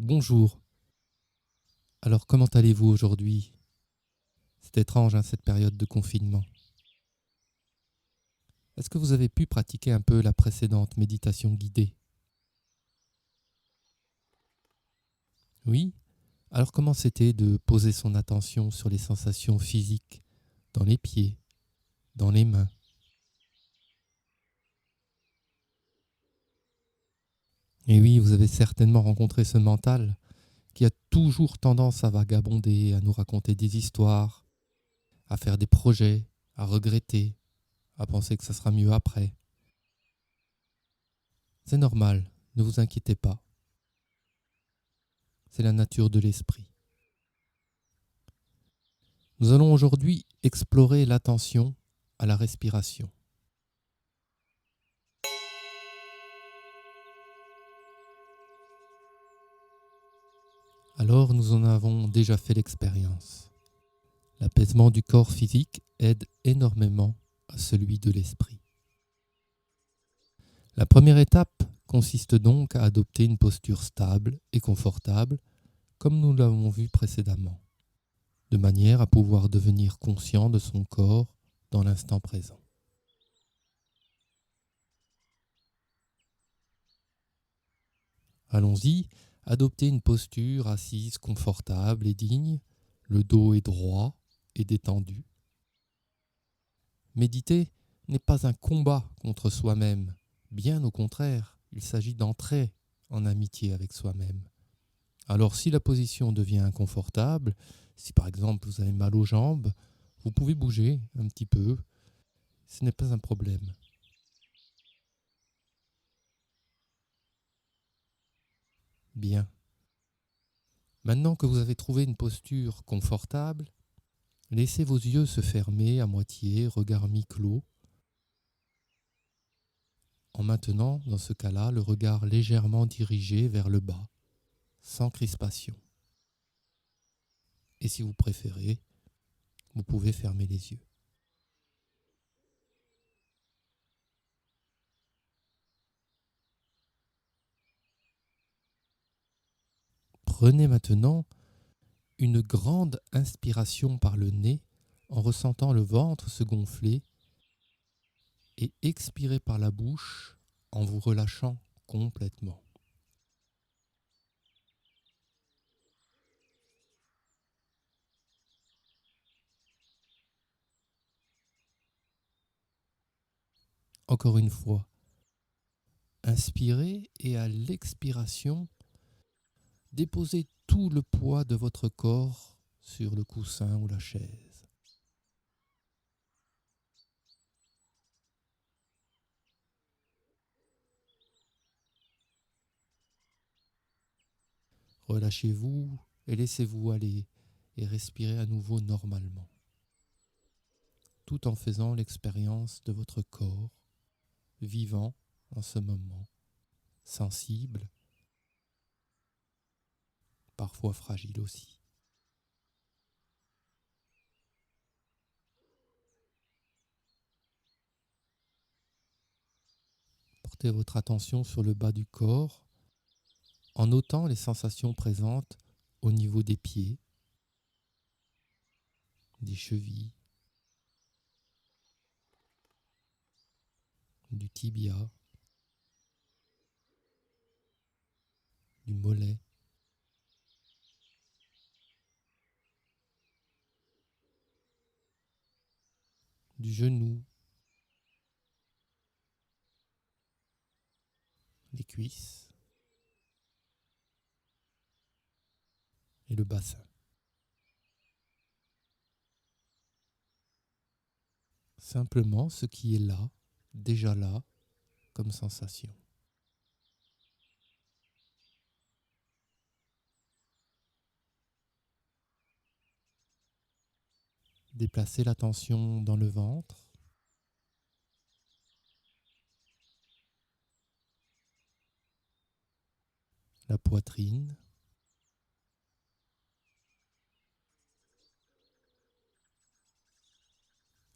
Bonjour. Alors comment allez-vous aujourd'hui? C'est étrange, hein, cette période de confinement. Est-ce que vous avez pu pratiquer un peu la précédente méditation guidée? Oui? Alors comment c'était de poser son attention sur les sensations physiques, dans les pieds, dans les mains? Et oui, vous avez certainement rencontré ce mental qui a toujours tendance à vagabonder, à nous raconter des histoires, à faire des projets, à regretter, à penser que ça sera mieux après. C'est normal, ne vous inquiétez pas, c'est la nature de l'esprit. Nous allons aujourd'hui explorer l'attention à la respiration. Alors nous en avons déjà fait l'expérience. L'apaisement du corps physique aide énormément à celui de l'esprit. La première étape consiste donc à adopter une posture stable et confortable, comme nous l'avons vu précédemment, de manière à pouvoir devenir conscient de son corps dans l'instant présent. Allons-y, adoptez une posture assise confortable et digne, le dos est droit et détendu. Méditer n'est pas un combat contre soi-même, bien au contraire, il s'agit d'entrer en amitié avec soi-même. Alors si la position devient inconfortable, si par exemple vous avez mal aux jambes, vous pouvez bouger un petit peu, ce n'est pas un problème. Bien. Maintenant que vous avez trouvé une posture confortable, laissez vos yeux se fermer à moitié, regard mi-clos, en maintenant, dans ce cas-là, le regard légèrement dirigé vers le bas, sans crispation. Et si vous préférez, vous pouvez fermer les yeux. Prenez maintenant une grande inspiration par le nez en ressentant le ventre se gonfler et expirez par la bouche en vous relâchant complètement. Encore une fois, inspirez et à l'expiration, déposez tout le poids de votre corps sur le coussin ou la chaise. Relâchez-vous et laissez-vous aller et respirez à nouveau normalement, tout en faisant l'expérience de votre corps vivant en ce moment, sensible, parfois fragile aussi. Portez votre attention sur le bas du corps en notant les sensations présentes au niveau des pieds, des chevilles, du tibia, du mollet, du genou, des cuisses et le bassin. Simplement ce qui est là, déjà là, comme sensation. Déplacez l'attention dans le ventre, la poitrine,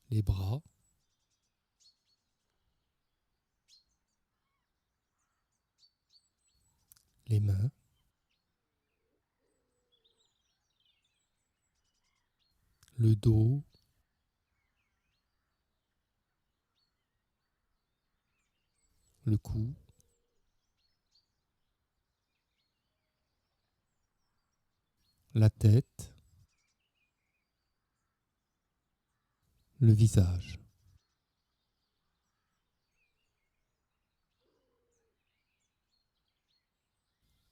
les bras, les mains, le dos, le cou, la tête, le visage.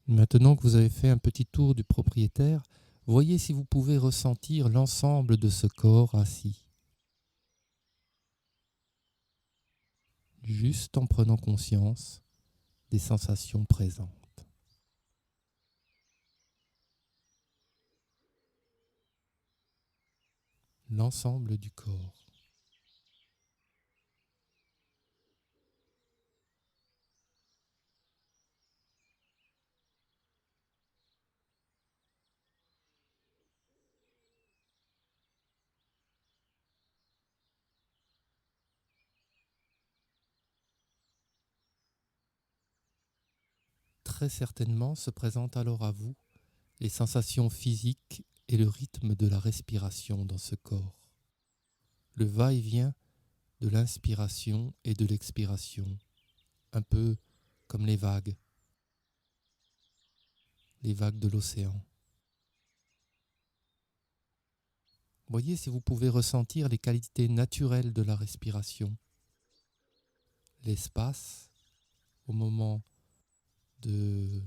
Maintenant que vous avez fait un petit tour du propriétaire, voyez si vous pouvez ressentir l'ensemble de ce corps assis, juste en prenant conscience des sensations présentes. L'ensemble du corps. Très certainement se présentent alors à vous les sensations physiques et le rythme de la respiration dans ce corps. Le va-et-vient de l'inspiration et de l'expiration, un peu comme les vagues de l'océan. Voyez si vous pouvez ressentir les qualités naturelles de la respiration, l'espace au moment de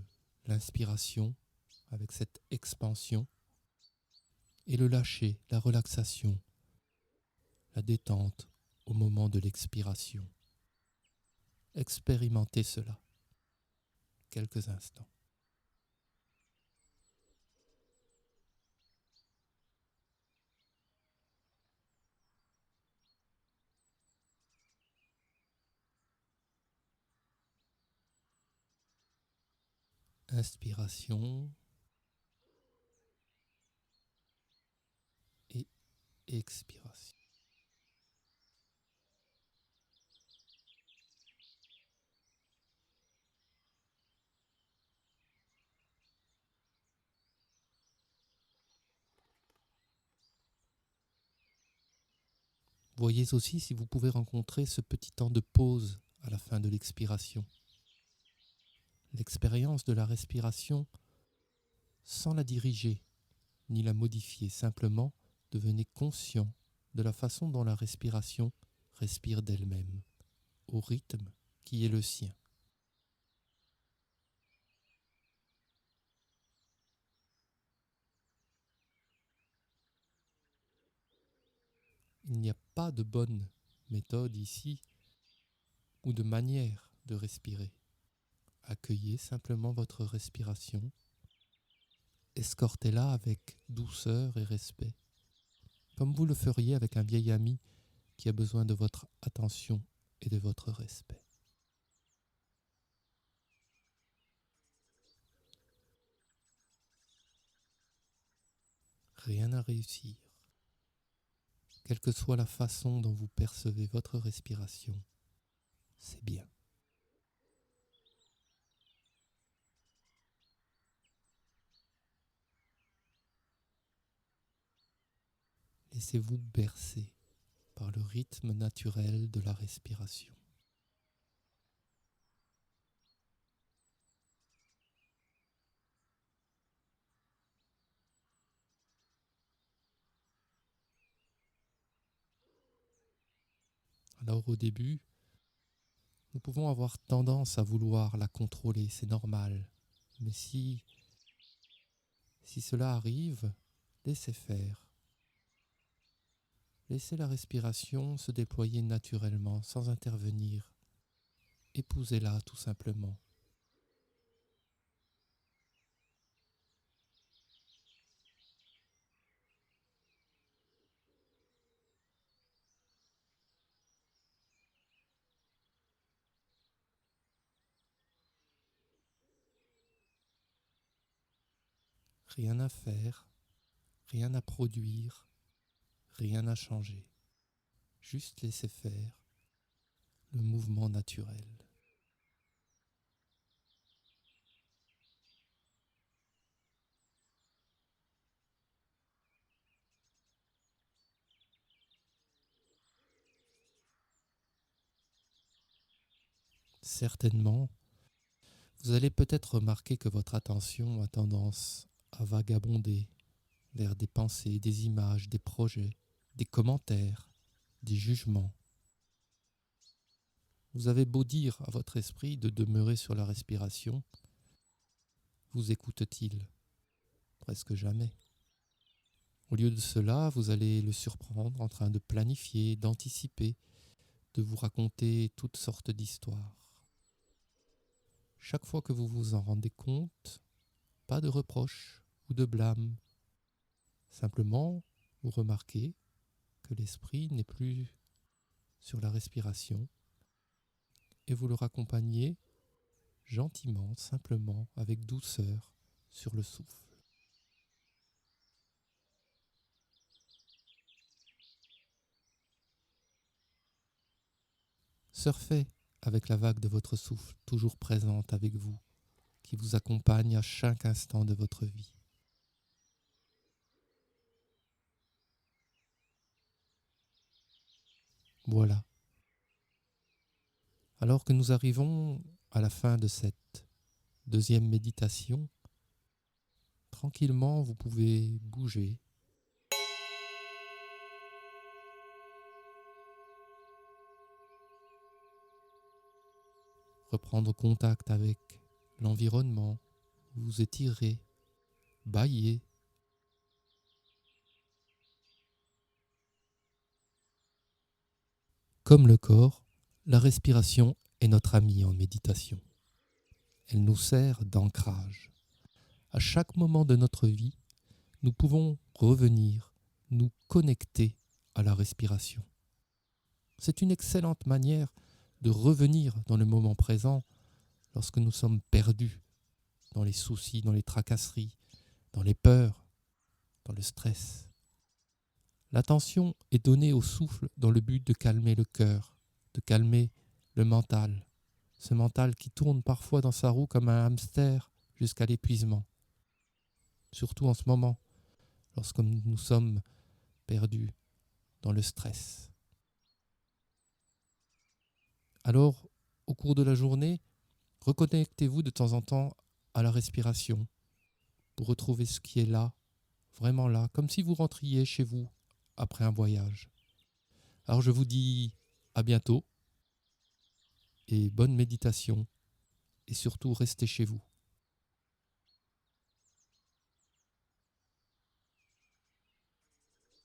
l'inspiration avec cette expansion et le lâcher, la relaxation, la détente au moment de l'expiration. Expérimentez cela quelques instants. Inspiration et expiration. Voyez aussi si vous pouvez rencontrer ce petit temps de pause à la fin de l'expiration. L'expérience de la respiration sans la diriger ni la modifier, simplement devenez conscient de la façon dont la respiration respire d'elle-même, au rythme qui est le sien. Il n'y a pas de bonne méthode ici ou de manière de respirer. Accueillez simplement votre respiration, escortez-la avec douceur et respect, comme vous le feriez avec un vieil ami qui a besoin de votre attention et de votre respect. Rien à réussir. Quelle que soit la façon dont vous percevez votre respiration, c'est bien. Laissez-vous bercer par le rythme naturel de la respiration. Alors au début, nous pouvons avoir tendance à vouloir la contrôler, c'est normal. Mais si cela arrive, laissez faire. Laissez la respiration se déployer naturellement, sans intervenir. Épousez-la tout simplement. Rien à faire, rien à produire, rien à changer. Juste laisser faire le mouvement naturel. Certainement, vous allez peut-être remarquer que votre attention a tendance à vagabonder vers des pensées, des images, des projets, des commentaires, des jugements. Vous avez beau dire à votre esprit de demeurer sur la respiration, vous écoute-t-il? Presque jamais. Au lieu de cela, vous allez le surprendre en train de planifier, d'anticiper, de vous raconter toutes sortes d'histoires. Chaque fois que vous vous en rendez compte, pas de reproche ou de blâme. Simplement, vous remarquez que l'esprit n'est plus sur la respiration et vous le raccompagnez gentiment, simplement, avec douceur sur le souffle. Surfez avec la vague de votre souffle, toujours présente avec vous, qui vous accompagne à chaque instant de votre vie. Voilà. Alors que nous arrivons à la fin de cette deuxième méditation, tranquillement vous pouvez bouger, reprendre contact avec l'environnement, vous étirer, bâiller. Comme le corps, la respiration est notre amie en méditation. Elle nous sert d'ancrage. À chaque moment de notre vie, nous pouvons revenir, nous connecter à la respiration. C'est une excellente manière de revenir dans le moment présent lorsque nous sommes perdus dans les soucis, dans les tracasseries, dans les peurs, dans le stress. L'attention est donnée au souffle dans le but de calmer le cœur, de calmer le mental, ce mental qui tourne parfois dans sa roue comme un hamster jusqu'à l'épuisement. Surtout en ce moment, lorsque nous sommes perdus dans le stress. Alors, au cours de la journée, reconnectez-vous de temps en temps à la respiration pour retrouver ce qui est là, vraiment là, comme si vous rentriez chez vous après un voyage. Alors je vous dis à bientôt et bonne méditation et surtout restez chez vous.